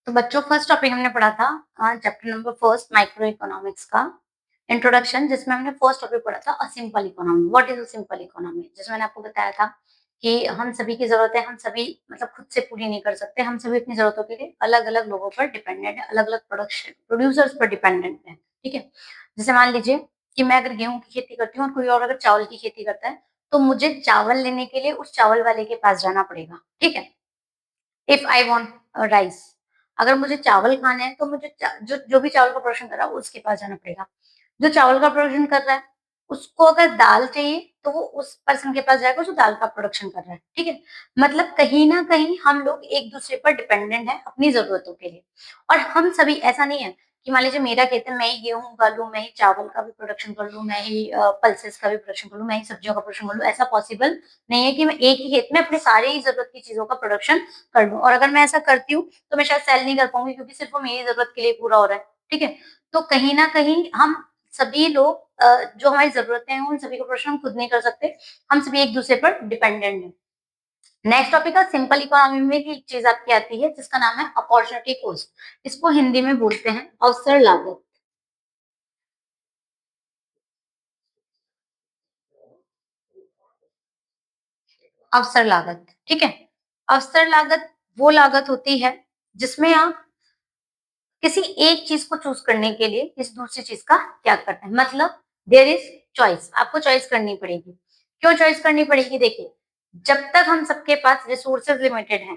तो बच्चों first topic हमने पढ़ा था chapter number first micro economics का इंट्रोडक्शन, जिसमें हमने फर्स्ट टॉपिक पढ़ा था a simple economy. What is a simple economy? जिसमें मैंने आपको बताया था कि हम सभी की जरूरतें हम सभी मतलब खुद से पूरी नहीं कर सकते। हम सभी अपनी जरूरतों के लिए अलग अलग लोगों पर डिपेंडेंट है, अलग अलग प्रोडक्शन प्रोड्यूसर्स पर डिपेंडेंट है। ठीक है, जैसे मान लीजिए कि मैं अगर गेहूं की खेती करती हूँ और कोई और अगर चावल की खेती करता है, तो मुझे चावल लेने के लिए उस चावल वाले के पास जाना पड़ेगा। ठीक है, इफ आई वांट राइस, अगर मुझे चावल खाने हैं तो मुझे जो जो भी चावल का प्रोडक्शन कर रहा है उसके पास जाना पड़ेगा। जो चावल का प्रोडक्शन कर रहा है उसको अगर दाल चाहिए तो वो उस पर्सन के पास जाएगा जो दाल का प्रोडक्शन कर रहा है। ठीक है, मतलब कहीं ना कहीं हम लोग एक दूसरे पर डिपेंडेंट है अपनी जरूरतों के लिए। और हम सभी ऐसा नहीं है कि मान लीजिए मेरा खेत है, मैं ही गेहूं उगा लूं, मैं ही चावल का भी प्रोडक्शन कर लूं, मैं ही पल्सेस का भी प्रोडक्शन कर लूं, मैं ही सब्जियों का प्रोडक्शन कर लूं। ऐसा पॉसिबल नहीं है कि मैं एक ही खेत में अपने सारे ही जरूरत की चीजों का प्रोडक्शन कर लूं। और अगर मैं ऐसा करती हूँ तो मैं शायद सेल नहीं कर पाऊंगी, क्योंकि सिर्फ वो मेरी जरूरत के लिए पूरा हो रहा है। ठीक है, तो कहीं ना कहीं हम सभी लोग जो हमारी जरूरतें हैं उन सभी का प्रोडक्शन हम खुद नहीं कर सकते। हम सभी एक दूसरे पर डिपेंडेंट हैं। नेक्स्ट टॉपिक है सिंपल इकोनॉमी में एक चीज आपकी आती है जिसका नाम है अपॉर्चुनिटी कॉस्ट। इसको हिंदी में बोलते हैं अवसर लागत। अवसर लागत, ठीक है। अवसर लागत वो लागत होती है जिसमें आप किसी एक चीज को चूज करने के लिए किसी दूसरी चीज का त्याग करते हैं। मतलब देयर इज चॉइस, आपको चॉइस करनी पड़ेगी। क्यों चॉइस करनी पड़ेगी? देखिए, जब तक हम सबके पास रिसोर्सेज लिमिटेड हैं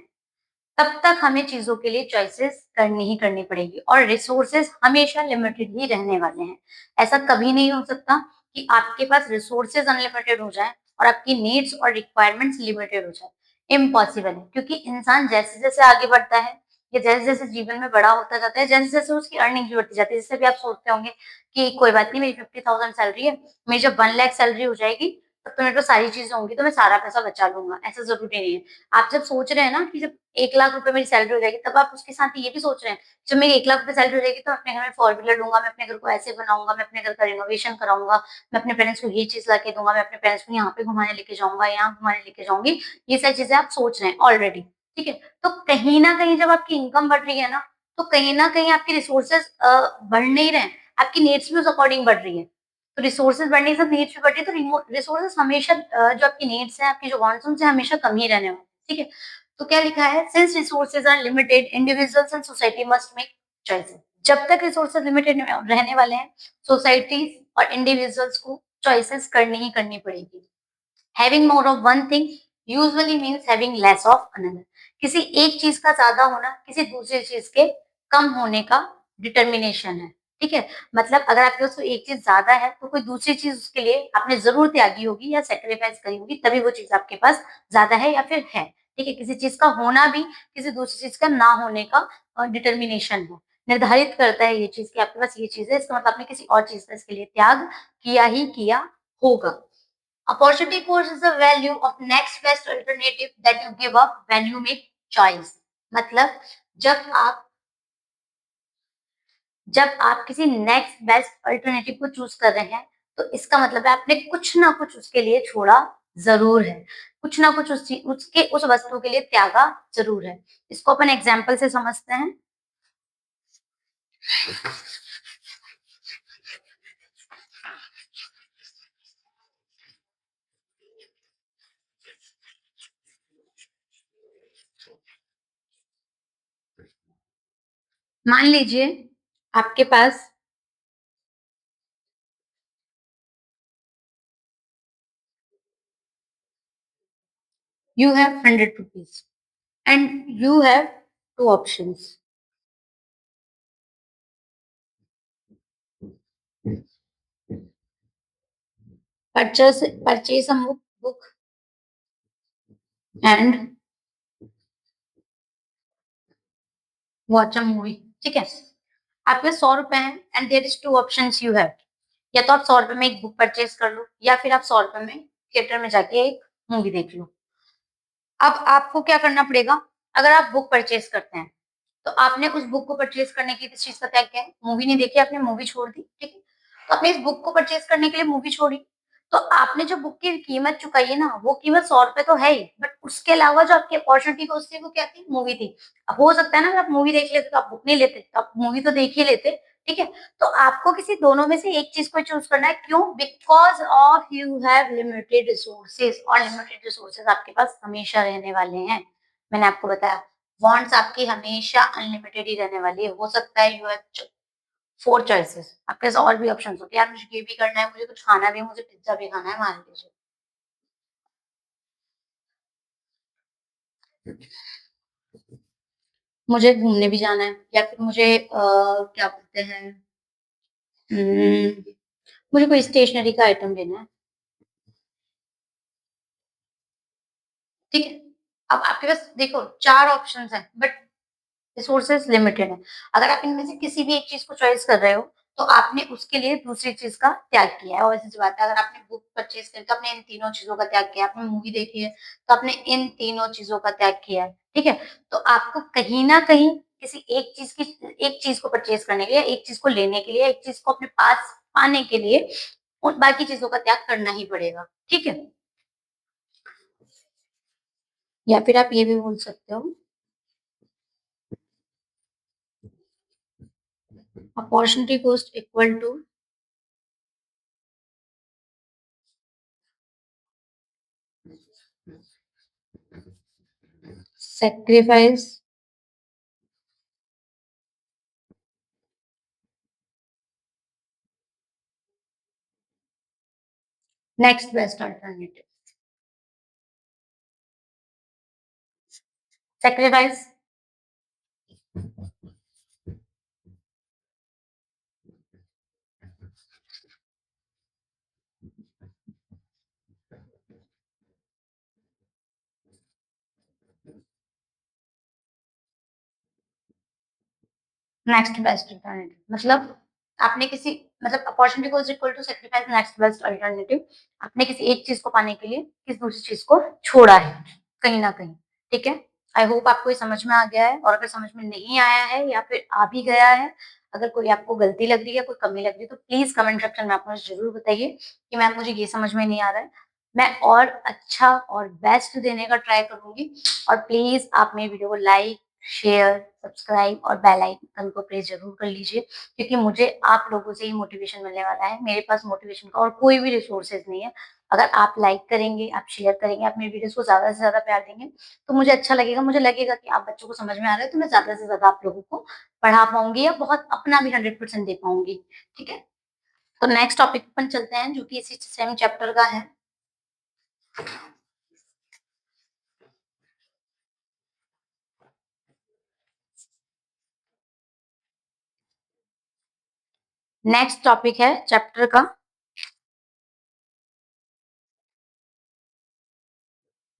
तब तक हमें चीजों के लिए चॉइसेस करनी ही करनी पड़ेगी, और रिसोर्सेज हमेशा लिमिटेड ही रहने वाले हैं। ऐसा कभी नहीं हो सकता कि आपके पास रिसोर्सेज अनलिमिटेड हो जाए और आपकी नीड्स और रिक्वायरमेंट्स लिमिटेड हो जाए। इम्पॉसिबल है, क्योंकि इंसान जैसे जैसे आगे बढ़ता है या जैसे जैसे जीवन में बड़ा होता जाता है, जैसे जैसे उसकी अर्निंग भी बढ़ती जाती है। जैसे भी आप सोचते होंगे कि कोई बात नहीं, मेरी 50,000 सैलरी है, मेरी जब 1 लाख सैलरी हो जाएगी तब तो मेरे पास सारी चीजें होंगी, तो मैं सारा पैसा बचा लूंगा। ऐसा जरूरी नहीं है। आप जब सोच रहे हैं ना कि जब 1 लाख रुपए मेरी सैलरी हो जाएगी, तब आप उसके साथ ये भी सोच रहे हैं, जब मेरी 1 लाख रुपए सैलरी हो जाएगी तो मैं अपने घर में फोर व्हीलर लूंगा, मैं अपने घर को ऐसे बनाऊंगा, मैं अपने घर का रिनोवेशन कराऊंगा, मैं अपने पेरेंट्स को ये चीज ला के दूंगा, मैं अपने पेरेंट्स को यहाँ पे घुमाने लेके जाऊंगा, यहाँ घुमाने लेके जाऊंगी। ये सारी चीजें आप सोच रहे हैं ऑलरेडी। ठीक है, तो कहीं ना कहीं जब आपकी इनकम बढ़ रही है ना, तो कहीं ना कहीं आपके रिसोर्सेज बढ़ नहीं रहे हैं, आपकी नीड्स भी उस अकॉर्डिंग बढ़ रही है। तो रिसोर्सेज बढ़ने से नीड्स भी बढ़ रही है, तो रिसोर्सेज हमेशा जो आपकी नीड्स है, आपकी जो वांट्स हैं, उनसे हमेशा कम ही रहने वाले हैं। ठीक है, तो क्या लिखा है? Since resources are limited, individuals and society must make choices. जब तक रिसोर्सेज लिमिटेड रहने वाले हैं, सोसाइटीज और इंडिविजुअल्स को चॉइसेस करनी ही करनी पड़ेगी। Having more of one thing usually means having less of another. किसी एक चीज का ज्यादा होना किसी दूसरी चीज के कम होने का डिटर्मिनेशन है। ठीक है, मतलब अगर आपके पास कोई एक चीज ज्यादा है तो कोई दूसरी चीज उसके लिए आपने जरूर त्यागी होगी या सेक्रीफाइस करी होगी, तभी वो चीज आपके पास ज्यादा है या फिर है। ठीक है, किसी चीज का होना भी किसी दूसरी चीज का ना होने का डिटर्मिनेशन है, निर्धारित करता है ये चीज कि आपके पास ये चीज है, इसका मतलब आपने किसी और चीज का इसके लिए त्याग किया ही किया होगा। Opportunity cost is the value of next best alternative that you give up when you make choice। मतलब जब आप जब आप किसी नेक्स्ट बेस्ट अल्टरनेटिव को चूज कर रहे हैं, तो इसका मतलब है आपने कुछ ना कुछ उसके लिए छोड़ा जरूर है, कुछ ना कुछ उसके उस वस्तु के लिए त्यागा जरूर है। इसको अपन एग्जाम्पल से समझते हैं। मान लीजिए आपके पास you have 100 rupees and you have two options. Purchase a book and watch a movie. ठीक है, आपके 100 रुपए हैं and there is two option you have. या तो आप 100 रुपए में एक बुक परचेज कर लो, या फिर आप 100 रुपए में थिएटर में जाके एक मूवी देख लो। अब आपको क्या करना पड़ेगा? अगर आप बुक परचेज करते हैं तो आपने उस बुक को परचेज करने के लिए किस चीज का त्याग किया है? मूवी नहीं देखी, आपने मूवी छोड़ दी। ठीक है, तो आपने इस बुक को परचेज करने के लिए मूवी छोड़ी, तो आपने जो बुक की कीमत चुकाई है ना, वो कीमत 100 रुपए तो है ही, बट उसके अलावा जो आपकी अपॉर्चुनिटी कॉस्ट थी, वो क्या थी? मूवी थी। अब हो सकता है ना, अगर आप मूवी देख लेते तो आप बुक नहीं लेते, तो आप मूवी तो देख ही लेते, ठीक है? तो आपको किसी दोनों में से एक चीज़ को चूज़ करना है, क्यों? Because of you have limited resources, और लिमिटेड रिसोर्सेज़ आपके पास हमेशा रहने वाले हैं। मैंने आपको बताया, वांट्स आपकी हमेशा अनलिमिटेड ही रहने वाली है। हो सकता है यू हैव 4 चॉइसेस, आपके पास और भी ऑप्शंस होते हैं, यार मुझे ये भी करना है, मुझे कुछ खाना भी है, मुझे पिज़्ज़ा भी खाना है, मान लीजिए। मुझे घूमने भी जाना है, या फिर मुझे क्या बोलते हैं, मुझे कोई स्टेशनरी का आइटम लेना है, ठीक है? अब आपके पास देखो 4 ऑप्शंस हैं, बट रिसोर्सेज लिमिटेड है। अगर आप इनमें से किसी भी एक चीज़ को चॉइस कर रहे हो, तो आपने उसके लिए दूसरी चीज़ का त्याग किया है, और ऐसी सी बात है, अगर आपने बुक परचेज़ करी तो आपने इन तीनों चीज़ों का त्याग किया है, आपने मूवी देखी है, तो आपने इन तीनों चीज़ों का त्याग किया है, ठीक है? तो आपको कहीं न कहीं किसी एक चीज़ को परचेज़ करने के लिए, एक चीज़ को लेने के लिए, एक चीज़ को अपने पास पाने के लिए, उन बाकी चीज़ों का त्याग करना ही पड़ेगा, ठीक है? या फिर आप ये भी बोल सकते हो, opportunity cost equal to sacrifice next best alternative. Sacrifice next best alternative मतलब आपने किसी मतलब opportunity cost equal to sacrifice next best alternative, आपने किसी एक चीज को पाने के लिए किसी दूसरी चीज को छोड़ा है कहीं ना कहीं, ठीक है? आई होप आपको ये समझ में आ गया है, और अगर समझ में नहीं आया है या फिर आ भी गया है, अगर कोई आपको गलती लग रही है, कोई कमी लग रही है, तो प्लीज कमेंट सेक्शन में आप मुझे जरूर बताइए कि मैम मुझे ये समझ में नहीं आ रहा है। मैं और अच्छा और बेस्ट देने का ट्राई करूंगी, और प्लीज आप मेरी वीडियो को लाइक, शेयर, सब्सक्राइब और बेल आइकन को प्रेस ज़रूर कर लीजिए, क्योंकि मुझे आप लोगों से ही मोटिवेशन मिलने वाला है। मेरे पास मोटिवेशन का और कोई भी रिसोर्सेज़ नहीं है। अगर आप लाइक करेंगे, आप शेयर करेंगे, आप मेरी वीडियोज़ को ज़्यादा से ज़्यादा प्यार देंगे, तो मुझे अच्छा लगेगा। मुझे लगेगा कि आप बच्चों को समझ में आ रहा है, तो मैं ज़्यादा से ज़्यादा आप लोगों को पढ़ा पाऊँगी, या बहुत अपना भी 100% दे पाऊँगी, ठीक है? तो नेक्स्ट टॉपिक अपन चलते हैं, जो कि इसी सेम चैप्टर का है। नेक्स्ट टॉपिक है चैप्टर का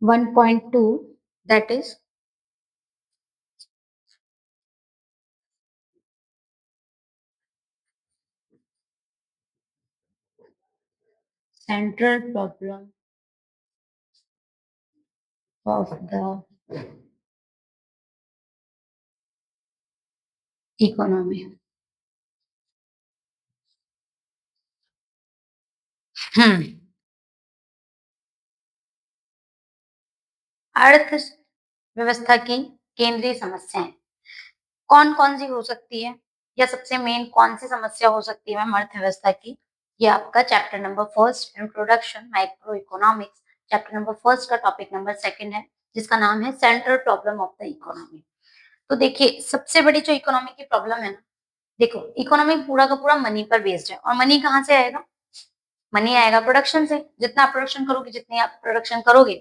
1.2, that is central problem of the economy. Hmm, अर्थव्यवस्था की केंद्रीय समस्याएं कौन-कौन सी हो सकती है, या सबसे मेन कौन सी समस्या हो सकती है मैम अर्थव्यवस्था की? ये आपका chapter number first introduction micro economics, chapter number first का टॉपिक नंबर सेकंड है, जिसका नाम है central problem of the economy. तो देखिए, सबसे बड़ी जो इकोनॉमी की प्रॉब्लम है ना, देखो इकोनॉमी पूरा का पूरा मनी पर बेस्ड है, और मनी कहाँ से आएगा? मनी आएगा प्रोडक्शन से। जितना आप प्रोडक्शन करोगे, जितनी आप प्रोडक्शन करोगे,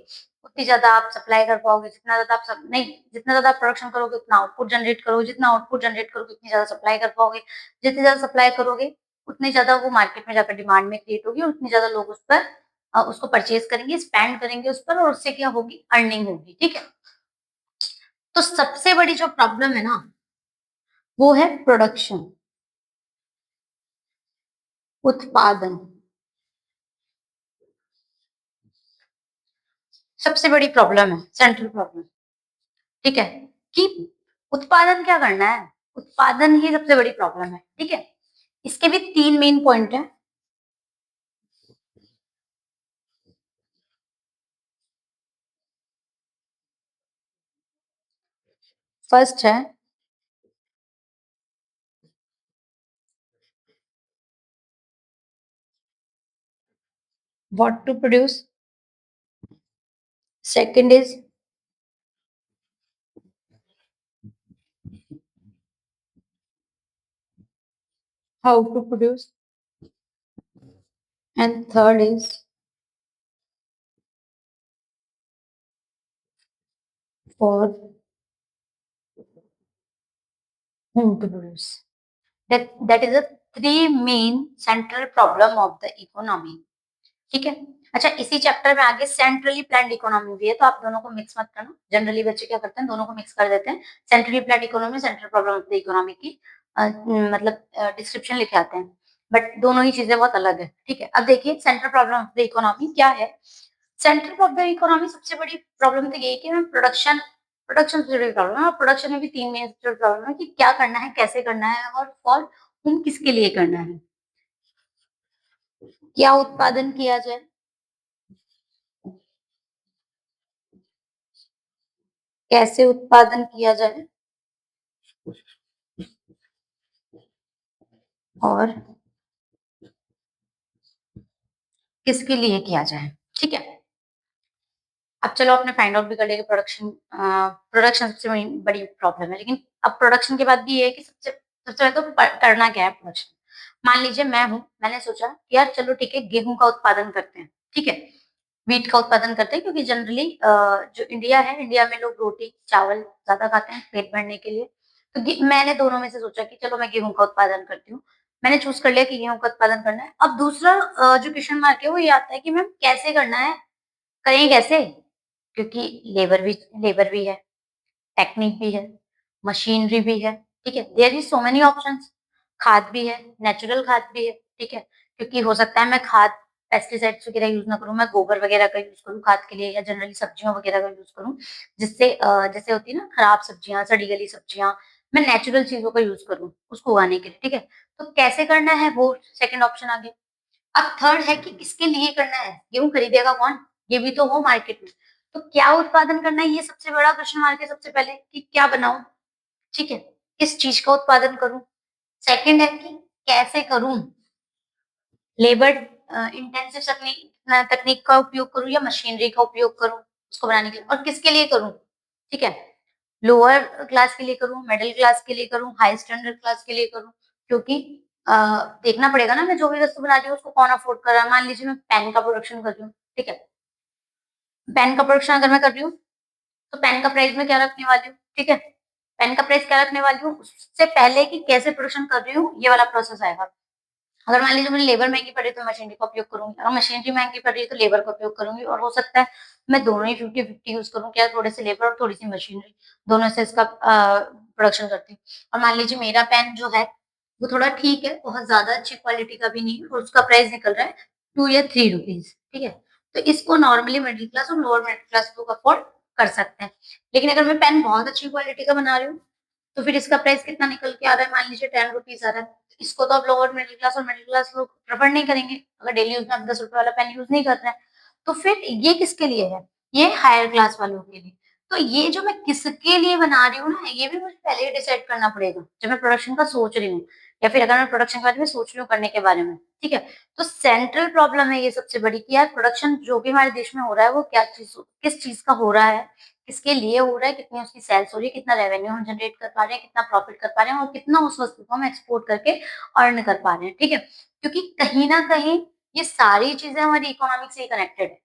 उतनी ज़्यादा आप सप्लाई कर पाओगे, जितना ज़्यादा आप सब नहीं, जितना ज़्यादा आप प्रोडक्शन करोगे, उतना आउटपुट जनरेट करोगे, जितना आउटपुट जनरेट करोगे, उतनी ज़्यादा सप्लाई कर पाओगे, जितनी ज़्यादा सप्लाई करोगे, उतनी ज़्यादा वो मार्केट में जाकर डिमांड में क्रिएट होगी, और उतनी ज़्यादा लोग उस पर उसको परचेज़ करेंगे, स्पेंड करेंगे उस पर, और उससे क्या होगी? अर्निंग होगी, ठीक है? तो सबसे बड़ी जो प्रॉब्लम है ना, वो है प्रोडक्शन, उत्पादन। सबसे बड़ी प्रॉब्लम है, सेंट्रल प्रॉब्लम। ठीक है? कि उत्पादन क्या करना है? उत्पादन ही सबसे बड़ी प्रॉब्लम है, ठीक है? इसके भी 3 मेन पॉइंट हैं। फर्स्ट है what to produce, second is how to produce, and third is for whom to produce. That is the three main central problem of the economy. ठीक है। अच्छा, इसी चैप्टर में आगे सेंट्रली प्लान्ड इकोनॉमी भी है, तो आप दोनों को मिक्स मत करना। जनरली बच्चे क्या करते हैं, दोनों को मिक्स कर देते हैं। Centrally planned economy, central problem of the economy की मतलब डिस्क्रिप्शन लिखे आते हैं, बट दोनों ही चीजें बहुत अलग है। ठीक है, अब देखिए central problem of the economy क्या है। सेंट्रल ऑफ द इकोनॉमी सबसे बड़ी प्रॉब्लम तो यही कि हमें प्रोडक्शन प्रोडक्शन से जुड़ी प्रॉब्लम है, और प्रोडक्शन में भी तीन मेन प्रॉब्लम है कि क्या करना है, कैसे करना है, और फॉर whom किसके लिए करना है। क्या उत्पादन किया जाए, कैसे उत्पादन किया जाए, और किसके लिए किया जाए। ठीक है, अब चलो आपने फाइंड आउट भी कर लिया कि प्रोडक्शन सबसे बड़ी प्रॉब्लम है, लेकिन अब प्रोडक्शन के बाद भी ये है कि सबसे सबसे पहले तो करना क्या है प्रोडक्शन। मान लीजिए मैं हूँ, मैंने सोचा कि यार चलो ठीक है, गेहूं का उत्पादन करते हैं। ठीक है, व्हीट का उत्पादन करते हैं, क्योंकि जनरली जो इंडिया है, इंडिया में लोग रोटी चावल ज्यादा खाते हैं पेट भरने के लिए। तो मैंने दोनों में से सोचा कि चलो मैं गेहूं का उत्पादन करती हूँ। मैंने चूज कर लिया कि गेहूं का उत्पादन करना है। अब दूसरा जो क्वेश्चन मार्क है वो ये आता है कि मैम कैसे करना है, करें कैसे, क्योंकि लेबर भी है, टेक्निक भी है, मशीनरी भी है। ठीक है, there is so many options. खाद भी है, नेचुरल खाद भी है। ठीक है, क्योंकि हो सकता है मैं खाद पेस्टिसाइड्स वगैरह यूज ना करूं, मैं गोबर वगैरह का यूज करूं खाद के लिए, या जनरली सब्जियों वगैरह का यूज करूं, जिससे जैसे होती है ना खराब सब्जियां, सड़ी गली सब्जियां, मैं नेचुरल चीजों का यूज करूं उसको उगाने के लिए। ठीक है, तो कैसे करना है वो सेकंड ऑप्शन आ गया। अब थर्ड है कि किसके लिए करना है, गेहूं खरीदेगा कौन, ये भी तो हो मार्केट में। तो क्या उत्पादन करना है, ये सबसे बड़ा क्वेश्चन मार्क है सबसे पहले, कि क्या बनाऊं। ठीक है, किस चीज का उत्पादन करूं। सेकंड है कि कैसे करूं, लेबर इंटेंसिव तकनीक तकनीक का उपयोग करूं या मशीनरी का उपयोग करूं उसको बनाने के लिए, और किसके लिए करूं। ठीक है, लोअर क्लास के लिए करूं, मिडिल क्लास के लिए करूं, हाई स्टैंडर्ड क्लास के लिए करूं, क्योंकि देखना पड़ेगा ना मैं जो भी वस्तु बना रही हूँ उसको कौन अफोर्ड कर रहा है। मान लीजिए मैं पेन का प्रोडक्शन कर रही हूँ। ठीक है, पेन का प्रोडक्शन अगर मैं कर रही हूँ, तो पेन का प्राइस मैं क्या रखने वाली हूँ। ठीक है, पेन का प्राइस क्या रखने वाली हूँ, उससे पहले कि कैसे प्रोडक्शन कर रही हूँ ये वाला प्रोसेस आएगा। अगर मान लीजिए मुझे लेबर महंगी पड़ रही है तो मशीनरी का उपयोग करूंगी, अगर मशीनरी महंगी पड़ रही है तो लेबर का उपयोग करूंगी, और हो सकता है मैं दोनों ही 50-50 यूज करूँ, क्या थोड़े से लेबर और थोड़ी सी मशीनरी, दोनों से इसका प्रोडक्शन करती हूँ। और मान लीजिए मेरा पेन जो है वो थोड़ा ठीक है, बहुत ज्यादा अच्छी क्वालिटी का भी नहीं है, और उसका प्राइस निकल रहा है 2 या 3 रुपीज। ठीक है, तो इसको नॉर्मली मिडिल क्लास और लोअर मिडिल क्लास लोग अफोर्ड कर सकते हैं। लेकिन अगर मैं पेन बहुत अच्छी क्वालिटी का बना रही हूँ, तो फिर इसका प्राइस कितना निकल के आ रहा है, मान लीजिए 10 रुपीज आ रहा है। इसको तो अब लोअर मिडिल क्लास और मिडिल क्लास लोग प्रेफर नहीं करेंगे, अगर डेली यूज में आप 10 रुपए वाला पेन यूज नहीं कर रहे हैं। तो फिर ये किसके लिए है, ये हायर क्लास वालों के लिए। तो ये जो मैं किसके लिए बना रही हूँ ना, ये भी मुझे पहले ही डिसाइड करना पड़ेगा जब मैं प्रोडक्शन का सोच रही हूँ, या फिर अगर मैं प्रोडक्शन के बारे में सोच रही हूँ करने के बारे में। ठीक है, तो सेंट्रल प्रॉब्लम है ये सबसे बड़ी, कि यार प्रोडक्शन जो भी हमारे देश में हो रहा है वो क्या चीज किस चीज का हो रहा है, किसके लिए हो रहा है, कितनी उसकी सेल्स हो रही है, कितना रेवेन्यू हम जनरेट कर पा रहे हैं, कितना प्रॉफिट कर पा रहे हैं, और कितना उस वस्तु को हम एक्सपोर्ट करके अर्न कर पा रहे हैं। ठीक है, क्योंकि कहीं ना कहीं ये सारी चीजें हमारी इकोनॉमिक से कनेक्टेड है,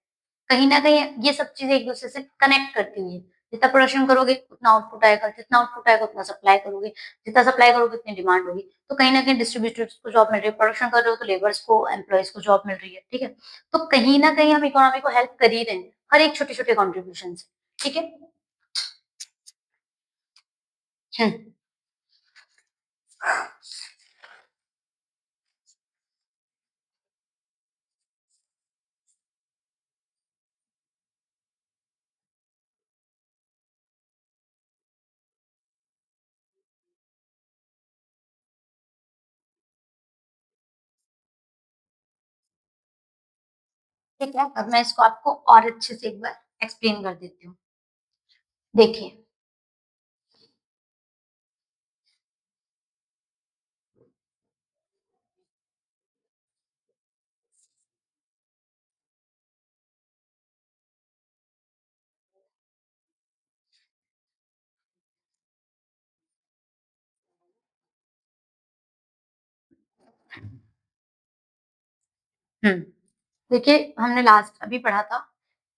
कहीं ना कहीं ये सब चीजें एक दूसरे से कनेक्ट करती हुई है। जितना प्रोडक्शन करोगे उतना आउटपुट आएगा, जितना आउटपुट आएगा उतना सप्लाई करोगे, जितना सप्लाई करोगे उतनी डिमांड होगी। तो कहीं ना कहीं डिस्ट्रीब्यूटर्स को जॉब मिल रही है, प्रोडक्शन कर रहे हो तो लेबर्स को एम्प्लॉयज को जॉब मिल रही है। ठीक है, तो कहीं ना कहीं हम इकोनॉमी को हेल्प कर ही रहे हैं, हर एक छोटे छोटे कॉन्ट्रीब्यूशन से। ठीक है, हम्म, ठीक है, अब मैं इसको आपको और अच्छे से एक बार एक्सप्लेन कर देती हूँ। देखिए, देखिए हमने लास्ट अभी पढ़ा था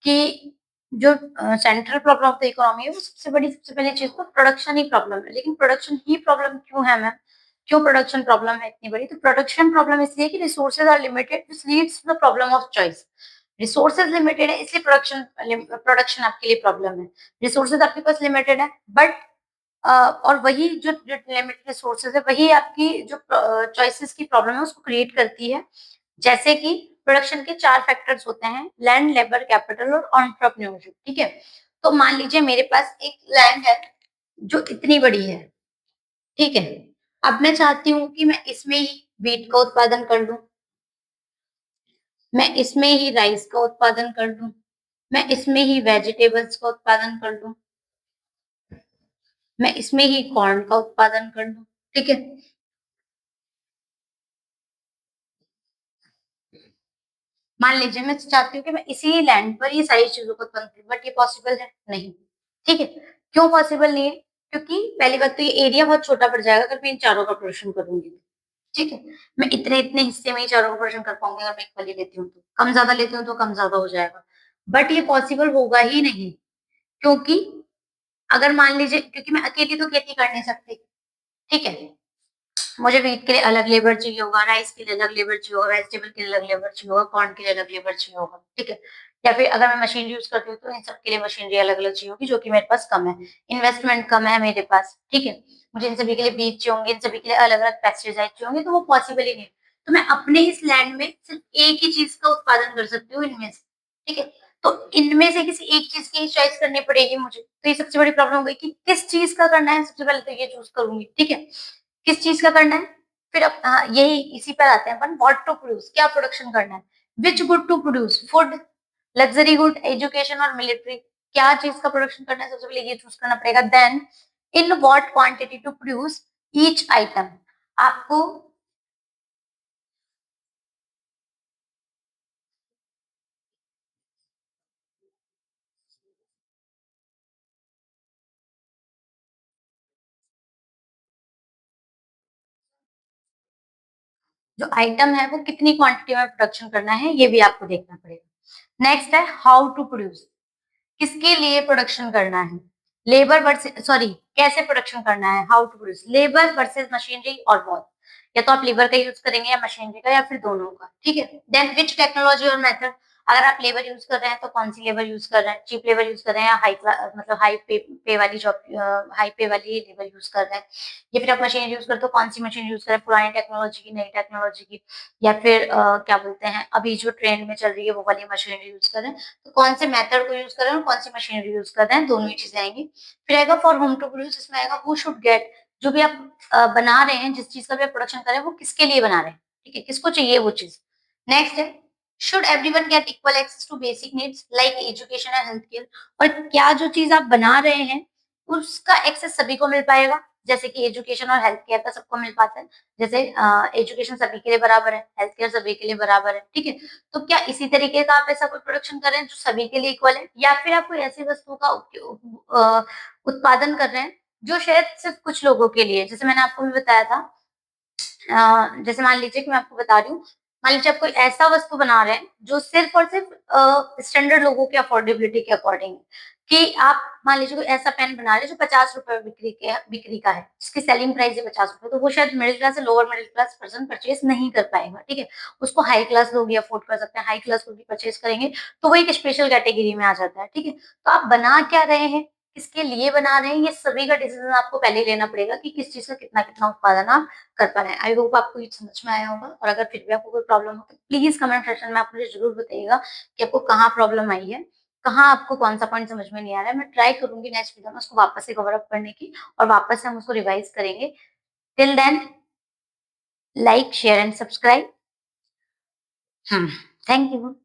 कि जो central problem of the economy है वो सबसे पहली चीज़ तो प्रोडक्शन ही प्रॉब्लम है। लेकिन प्रोडक्शन ही प्रॉब्लम क्यों है मैम? क्यों प्रोडक्शन प्रॉब्लम है इतनी बड़ी? तो प्रोडक्शन प्रॉब्लम इसलिए कि resources are limited which leads to the problem of choice. Resources limited है इसलिए प्रोडक्शन आपके लिए प्रॉब्लम है। रिसोर्सेज़ आपके पास लिमिटेड है बट और वही जो लिमिटेड रिसोर्सेज़ है वही आपकी जो चॉइसेस की प्रॉब्लम है उसको क्रिएट करती है। जैसे कि प्रोडक्शन के 4 फैक्टर्स होते हैं लैंड, लेबर, कैपिटल और एंटरप्रेन्योरशिप, ठीक है? तो मान लीजिए मेरे पास एक लैंड है जो इतनी बड़ी है, ठीक है? अब मैं चाहती हूँ कि मैं इसमें ही व्हीट का उत्पादन कर लूँ, मैं इसमें ही राइस का उत्पादन कर लूँ, मैं इसमें ही वेजिटेबल्स का उत्पादन कर लूँ, मैं इसमें ही कॉर्न का उत्पादन कर लूँ, ठीक है? मान लीजिए मैं चाहती हूँ कि मैं इसी लैंड पर ये सारी चीज़ों को उत्पन्न करूँ बट ये पॉसिबल है? नहीं, ठीक है? क्यों पॉसिबल नहीं है? क्योंकि पहली बात तो ये एरिया बहुत छोटा पड़ जाएगा अगर मैं इन चारों का प्रोडक्शन करूँगी तो, ठीक है? मैं इतने-इतने हिस्से में ही चारों का प्रोडक्शन कर पाऊँगी अगर मैं इक्वली लेती हूँ तो। कम-ज़्यादा लेती हूँ तो कम-ज़्यादा हो जाएगा। बट ये पॉसिबल होगा ही नहीं क्योंकि अगर मान लीजिए क्योंकि मैं अकेली तो खेती कर नहीं सकती, ठीक है? मुझे व्हीट के लिए अलग लेबर चाहिए होगा, राइस के लिए अलग लेबर चाहिए होगा, वेजिटेबल के लिए अलग लेबर चाहिए होगा, कॉर्न के लिए अलग लेबर चाहिए होगा, ठीक है? या फिर अगर मैं मशीनरी यूज़ करती हूँ तो इन सब के लिए मशीनरी अलग-अलग चाहिए होगी जो कि मेरे पास कम है। इन्वेस्टमेंट कम है मेरे पास, ठीक है? मुझे इन सभी के लिए बीज चाहिए होंगे, इन सभी के लिए अलग-अलग पेस्टिसाइड चाहिए होंगे तो वो पॉसिबल ही नहीं है। तो मैं अपने इस लैंड में सिर्फ एक ही चीज़ का उत्पादन कर सकती हूँ इनमें से, ठीक है? तो इनमें से किसी एक चीज़ की ही चॉइस करनी पड़ेगी मुझे। तो ये सबसे बड़ी प्रॉब्लम हो गई कि किस चीज़ का करना है सबसे पहले तो ये चूज़ करूँगी, ठीक है? किस चीज़ का करना है? फिर अब यही इसी पर आते हैं अपन व्हाट टू प्रोड्यूस क्या प्रोडक्शन करना है? Which good to produce food, luxury good, education और मिलिट्री क्या चीज़ का प्रोडक्शन करना है सबसे पहले ये चूज़ करना पड़ेगा। Then in what quantity to produce each item आपको जो आइटम है वो कितनी क्वांटिटी में प्रोडक्शन करना है ये भी आपको देखना पड़ेगा। नेक्स्ट है हाउ टू प्रोड्यूस किसके लिए प्रोडक्शन करना है? लेबर वर्सेस सॉरी कैसे प्रोडक्शन करना है? How to produce labour versus machinery और बोथ या तो आप लेबर का यूज़ करेंगे या मशीनरी का या फिर दोनों का, ठीक है? देन व्हिच टेक्नोलॉजी और मेथड अगर आप लेबर यूज़ कर रहे हैं तो कौन-सी लेबर यूज़ कर रहे हैं? चीप लेबर यूज़ कर रहे हैं या मतलब हाई पे वाली हाई पे वाली लेबर यूज़ कर रहे हैं? या फिर आप मशीनरी यूज़ करते हो कौन-सी मशीन यूज़ कर रहे हैं? पुरानी टेक्नोलॉजी की, नई टेक्नोलॉजी की या फिर क्या बोलते हैं अभी जो ट्रेंड में चल रही है वो वाली मशीनरी यूज़ कर रहे हैं? तो कौन से मेथड को यूज़ कर रहे हैं और कौन सी मशीनरी यूज़ कर रहे हैं, दोनों ही चीज़ें आएँगी। फिर आएगा फॉर होम टू प्रोड्यूस इसमें आएगा हू शुड गेट जो भी आप बना रहे हैं, जिस चीज़ का भी आप प्रोडक्शन कर रहे हैं, वो किसके लिए बना रहे हैं, ठीक है? किसको चाहिए वो चीज़। नेक्स्ट है should everyone get equal access to basic needs like education and health care और क्या जो चीज़ आप बना रहे हैं, उसका एक्सेस सभी को मिल पाएगा? जैसे कि एजुकेशन और हेल्थ केयर का सबको मिल पाता है। जैसे एजुकेशन सभी के लिए बराबर है, हेल्थ केयर सभी के लिए बराबर है, ठीक है? तो क्या इसी तरीके का आप ऐसा कोई प्रोडक्शन कर रहे हैं जो सभी के लिए इक्वल है या फिर आप कोई ऐसी वस्तु का उत्पादन कर रहे हैं जो शायद सिर्फ कुछ लोगों के लिए है? जैसे मैंने आपको भी बताया था जैसे मान लीजिए कि मैं आपको बता रही हूँ, मान लीजिए आप कोई ऐसा वस्तु बना रहे हैं जो सिर्फ और सिर्फ स्टैंडर्ड लोगों की अफोर्डेबिलिटी के अकॉर्डिंग है, कि आप मान लीजिए कोई ऐसा पेन बना रहे हैं जो ₹50 बिक्री का है, जिसकी सेलिंग प्राइस है ₹50 तो वो शायद मिडिल क्लास या lower middle class person purchase नहीं कर पाएगा, ठीक है? उसको हाई क्लास लोग ही अफोर्ड कर सकते हैं, हाई क्लास लोग ही परचेज़ करेंगे, तो वो एक स्पेशल कैटेगरी में आ जाता है, ठीक है? तो आप बना क्या रहे हैं, किसके लिए बना रहे हैं, ये सभी का डिसीज़न आपको पहले ही लेना पड़ेगा कि किस चीज़ का कितना-कितना उत्पादन आप कर पा रहे हैं। आई होप आपको ये समझ में आया होगा और अगर फिर भी आपको कोई प्रॉब्लम हो तो प्लीज़ कमेंट सेक्शन में आप मुझे ज़रूर बताइएगा कि आपको कहाँ प्रॉब्लम आई है, कहाँ आपको कौन-सा पॉइंट समझ में नहीं आ रहा है। मैं ट्राई करूँगी नेक्स्ट वीडियो में उसको वापस से कवर अप करने की और वापस से हम उसको रिवाइज़ करेंगे। Till then like, share and subscribe. Hmm, thank you.